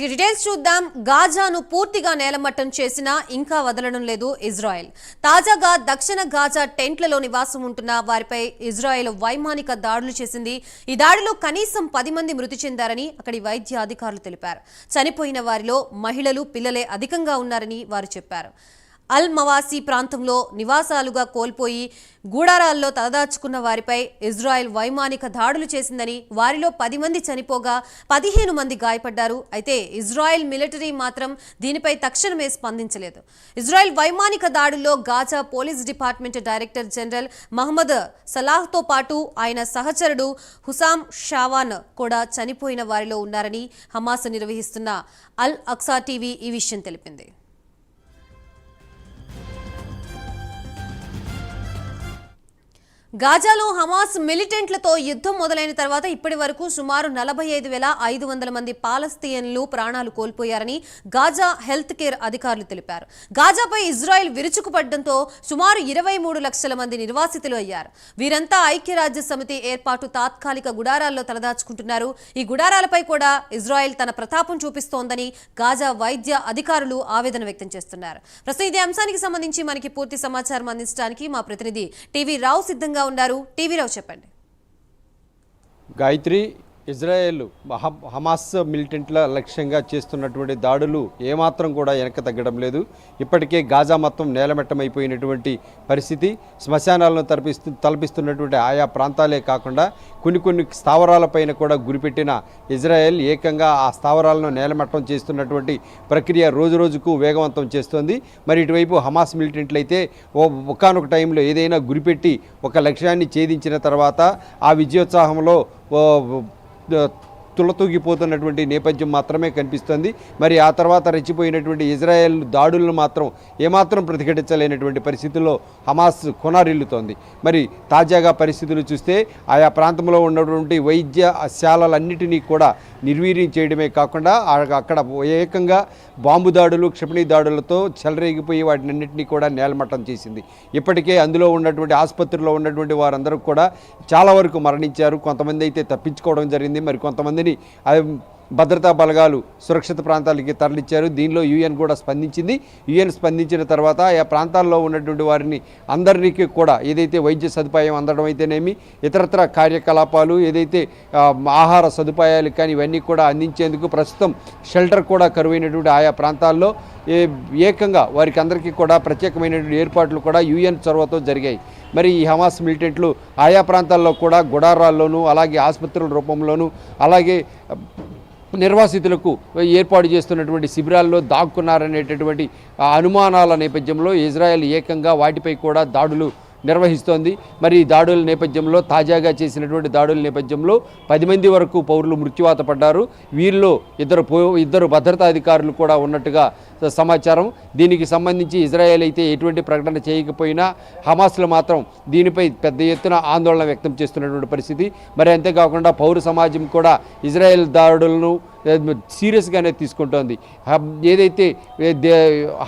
Details చూద్దాం. గాజాను పూర్తిగా నేలమట్టం చేసినా ఇంకా వదలడం లేదు ఇజ్రాయెల్. తాజాగా దక్షిణ గాజా టెంట్లలో నివాసం ఉంటున్న వారిపై ఇజ్రాయెల్ వైమానిక దాడులు చేసింది. ఈ దాడిలో కనీసం 10 మంది మృతి చెందారని అక్కడి వైద్య అధికారులు తెలిపారు. చనిపోయిన వారిలో మహిళలు, పిల్లలే అధికంగా ఉన్నారని వారు చెప్పారు. అల్ మవాసి ప్రాంతంలో నివాసాలుగా కోల్పోయి గూడారాల్లో తలదాచుకున్న వారిపై ఇజ్రాయెల్ వైమానిక దాడులు చేసిందని, వారిలో 10 మంది చనిపోగా 15 మంది గాయపడ్డారు. అయితే ఇజ్రాయెల్ మిలిటరీ మాత్రం దీనిపై తక్షణమే స్పందించలేదు. ఇజ్రాయెల్ వైమానిక దాడుల్లో Gaza police department director general Mohammed సలాహ్తో పాటు ఆయన సహచరుడు హుసామ్ షావాన్ కూడా చనిపోయిన వారిలో ఉన్నారని హమాస్ నిర్వహిస్తున్న అల్ అక్సా టీవీ ఈ విషయం తెలిపింది. గాజాలో హమాస్ మిలిటెంట్లతో యుద్ధం మొదలైన తర్వాత ఇప్పటి వరకు సుమారు 45,500 మంది పాలస్తీన్లు ప్రాణాలు కోల్పోయారని గాజా హెల్త్ కేర్ అధికారులు తెలిపారు. గాజాపై ఇజ్రాయెల్ విరుచుకుపడడంతో సుమారు 23 లక్షల మంది నిర్వాసితులు అయ్యారు. వీరంతా ఐక్యరాజ్య సమితి ఏర్పాటు తాత్కాలిక గుడారాల్లో తలదాచుకుంటున్నారు. ఈ గుడారాలపై కూడా ఇజ్రాయెల్ తన ప్రతాపం చూపిస్తోందని గాజా వైద్య అధికారులు ఆవేదన వ్యక్తం చేస్తున్నారు. ప్రస్తుతం ఇదే అంశానికి సంబంధించి మనకి పూర్తి సమాచారం అందించడానికి మా ప్రతినిధి టీవీ రావు సిద్ధంగా ఉన్నారు. టీవీ రావు, చెప్పండి. గాయత్రి, ఇజ్రాయెల్ హమాస్ మిలిటెంట్ల లక్ష్యంగా చేస్తున్నటువంటి దాడులు ఏమాత్రం కూడా వెనక తగ్గడం లేదు. ఇప్పటికే గాజా మొత్తం నేలమట్టమైపోయినటువంటి పరిస్థితి. శ్మశానాలను తలపిస్తున్నటువంటి ఆయా ప్రాంతాలే కాకుండా కొన్ని స్థావరాలపైన కూడా గురిపెట్టిన ఇజ్రాయెల్ ఏకంగా ఆ స్థావరాలను నేలమట్టం చేస్తున్నటువంటి ప్రక్రియ రోజురోజుకు వేగవంతం చేస్తోంది. మరి ఇటువైపు హమాస్ మిలిటెంట్లు అయితే ఒకానొక టైంలో ఏదైనా గురిపెట్టి ఒక లక్ష్యాన్ని ఛేదించిన తర్వాత ఆ విజయోత్సాహంలో తులతూగిపోతున్నటువంటి నేపథ్యం మాత్రమే కనిపిస్తుంది. మరి ఆ తర్వాత రెచ్చిపోయినటువంటి ఇజ్రాయెల్ దాడులను మాత్రం ఏమాత్రం ప్రతిఘటించలేనటువంటి పరిస్థితుల్లో హమాస్ కొనారిల్లుతోంది. మరి తాజాగా పరిస్థితులు చూస్తే ఆయా ప్రాంతంలో ఉన్నటువంటి వైద్యశాలలన్నిటినీ కూడా నిర్వీర్యం చేయడమే కాకుండా అక్కడ ఏకంగా బాంబు దాడులు, క్షిపణి దాడులతో చెలరేగిపోయి వాటినన్నింటినీ కూడా నేలమట్టం చేసింది. ఇప్పటికే అందులో ఉన్నటువంటి ఆసుపత్రిలో ఉన్నటువంటి వారందరూ కూడా చాలా వరకు మరణించారు. కొంతమంది అయితే తప్పించుకోవడం జరిగింది. మరి కొంతమందిని భద్రతా బలగాలు సురక్షిత ప్రాంతాలకి తరలించారు. దీనిలో యుఎన్ కూడా స్పందించింది. యుఎన్ స్పందించిన తర్వాత ఆ ప్రాంతాల్లో ఉన్నటువంటి వారిని అందరికీ కూడా ఏదైతే వైద్య సదుపాయం అందడం అయితేనేమి, ఇతరత్ర కార్యకలాపాలు, ఏదైతే ఆహార సదుపాయాలు కానీ ఇవన్నీ కూడా అందించేందుకు ప్రస్తుతం షెల్టర్ కూడా కరువైనటువంటి ఆయా ప్రాంతాల్లో ఏకంగా వారికి అందరికీ కూడా ప్రత్యేకమైనటువంటి ఏర్పాట్లు కూడా యుఎన్ చొరవతో జరిగాయి. మరి ఈ హమాస్ మిలిటెంట్లు ఆయా ప్రాంతాల్లో కూడా గుడారాల్లోనూ, అలాగే ఆసుపత్రుల రూపంలోనూ, అలాగే నిర్వాసితులకు ఏర్పాటు చేస్తున్నటువంటి శిబిరాల్లో దాక్కున్నారనేటటువంటి అనుమానాల నేపథ్యంలో ఇజ్రాయెల్ ఏకంగా వాటిపై కూడా దాడులు నిర్వహిస్తోంది. మరి ఈ దాడుల నేపథ్యంలో తాజాగా చేసినటువంటి దాడుల నేపథ్యంలో 10 మంది వరకు పౌరులు మృత్యువాత పడ్డారు. వీరిలో ఇద్దరు భద్రతా అధికారులు కూడా ఉన్నట్టుగా సమాచారం. దీనికి సంబంధించి ఇజ్రాయెల్ అయితే ఎటువంటి ప్రకటన చేయకపోయినా హమాస్లు మాత్రం దీనిపై పెద్ద ఎత్తున ఆందోళన వ్యక్తం చేస్తున్నటువంటి పరిస్థితి. మరి అంతేకాకుండా పౌర సమాజం కూడా ఇజ్రాయెల్ దాడులను సీరియస్గానే తీసుకుంటోంది. ఏదైతే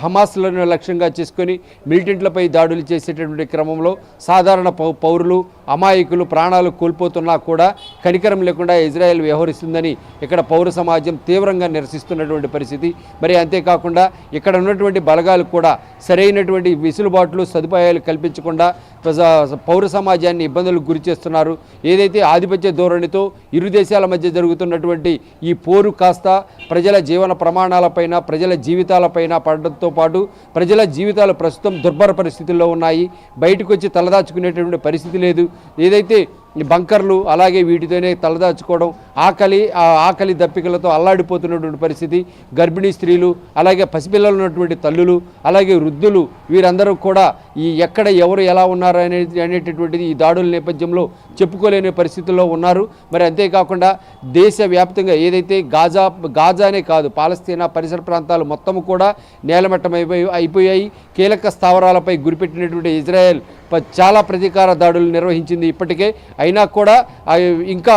హమాస్లను లక్ష్యంగా చేసుకొని మిలిటెంట్లపై దాడులు చేసేటటువంటి క్రమంలో సాధారణ పౌరులు, అమాయకులు ప్రాణాలు కోల్పోతున్నా కూడా కనికరం లేకుండా ఇజ్రాయెల్ వ్యవహరిస్తుందని ఇక్కడ పౌర సమాజం తీవ్రంగా నిరసిస్తున్నటువంటి పరిస్థితి. మరి అంతేకాకుండా ఇక్కడ ఉన్నటువంటి బలగాలు కూడా సరైనటువంటి వెసులుబాట్లు, సదుపాయాలు కల్పించకుండా పౌర సమాజాన్ని ఇబ్బందులకు గురి చేస్తున్నారు. ఏదైతే ఆధిపత్య ధోరణితో ఇరు దేశాల మధ్య జరుగుతున్నటువంటి ఈ పోరు కాస్త ప్రజల జీవన ప్రమాణాలపైన, ప్రజల జీవితాలపైన పడడంతో పాటు ప్రజల జీవితాలు ప్రస్తుతం దుర్భర పరిస్థితుల్లో ఉన్నాయి. బయటకు వచ్చి తలదాచుకునేటువంటి పరిస్థితి లేదు. ఏదైతే బంకర్లు అలాగే వీటితోనే తలదాచుకోవడం, ఆకలి దప్పికలతో అల్లాడిపోతున్నటువంటి పరిస్థితి. గర్భిణీ స్త్రీలు, అలాగే పసిపిల్లలు ఉన్నటువంటి తల్లులు, అలాగే వృద్ధులు, వీరందరూ కూడా ఈ ఎక్కడ ఎవరు ఎలా ఉన్నారు అనేటటువంటిది ఈ దాడుల నేపథ్యంలో చెప్పుకోలేని పరిస్థితుల్లో ఉన్నారు. మరి అంతేకాకుండా దేశవ్యాప్తంగా ఏదైతే గాజానే కాదు, పాలస్తీనా పరిసర ప్రాంతాలు మొత్తము కూడా నేలమట్టం అయిపోయాయి. కీలక స్థావరాలపై గురిపెట్టినటువంటి ఇజ్రాయెల్ చాలా ప్రతీకార దాడులు నిర్వహించింది ఇప్పటికే. అయినా కూడా ఇంకా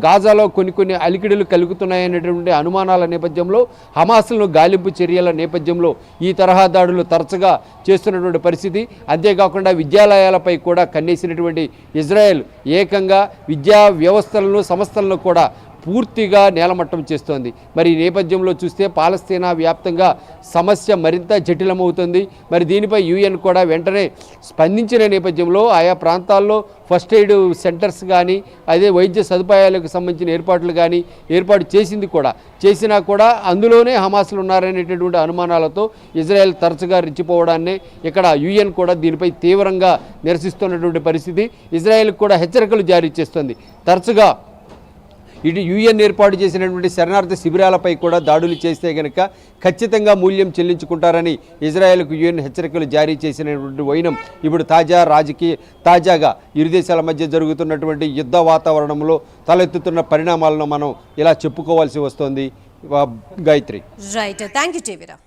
గాజాలో కొన్ని అలికిడులు కలుగుతున్నాయనేటువంటి అనుమానాల నేపథ్యంలో, హమాస్లను గాలింపు చర్యల నేపథ్యంలో ఈ తరహా దాడులు తరచుగా చేస్తున్నటువంటి పరిస్థితి. అంతేకాకుండా విద్యాలయాలపై కూడా కన్నేసినటువంటి ఇజ్రాయెల్ ఏకంగా విద్యా వ్యవస్థలను, సంస్థలను కూడా పూర్తిగా నేలమట్టం చేస్తోంది. మరి ఈ నేపథ్యంలో చూస్తే పాలస్తీనా వ్యాప్తంగా సమస్య మరింత జటిలమవుతుంది. మరి దీనిపై యుఎన్ కూడా వెంటనే స్పందించిన నేపథ్యంలో ఆయా ప్రాంతాల్లో ఫస్ట్ ఎయిడ్ సెంటర్స్ కానీ అదే వైద్య సదుపాయాలకు సంబంధించిన ఏర్పాట్లు కానీ ఏర్పాటు చేసినా కూడా అందులోనే హమాస్లు ఉన్నారనేటటువంటి అనుమానాలతో ఇజ్రాయెల్ తరచుగా రెచ్చిపోవడాన్ని ఇక్కడ యుఎన్ కూడా దీనిపై తీవ్రంగా నిరసిస్తున్నటువంటి పరిస్థితి. ఇజ్రాయెల్కి కూడా హెచ్చరికలు జారీ చేస్తుంది. తరచుగా ఇటు యుఎన్ ఏర్పాటు చేసినటువంటి శరణార్థి శిబిరాలపై కూడా దాడులు చేస్తే కనుక ఖచ్చితంగా మూల్యం చెల్లించుకుంటారని ఇజ్రాయెల్కు యుఎన్ హెచ్చరికలు జారీ చేసినటువంటి వైనం ఇప్పుడు తాజాగా ఇరు దేశాల మధ్య జరుగుతున్నటువంటి యుద్ధ వాతావరణంలో తలెత్తుతున్న పరిణామాలను మనం ఇలా చెప్పుకోవాల్సి వస్తోంది. గాయత్రి. Right, thank you టీవీరా.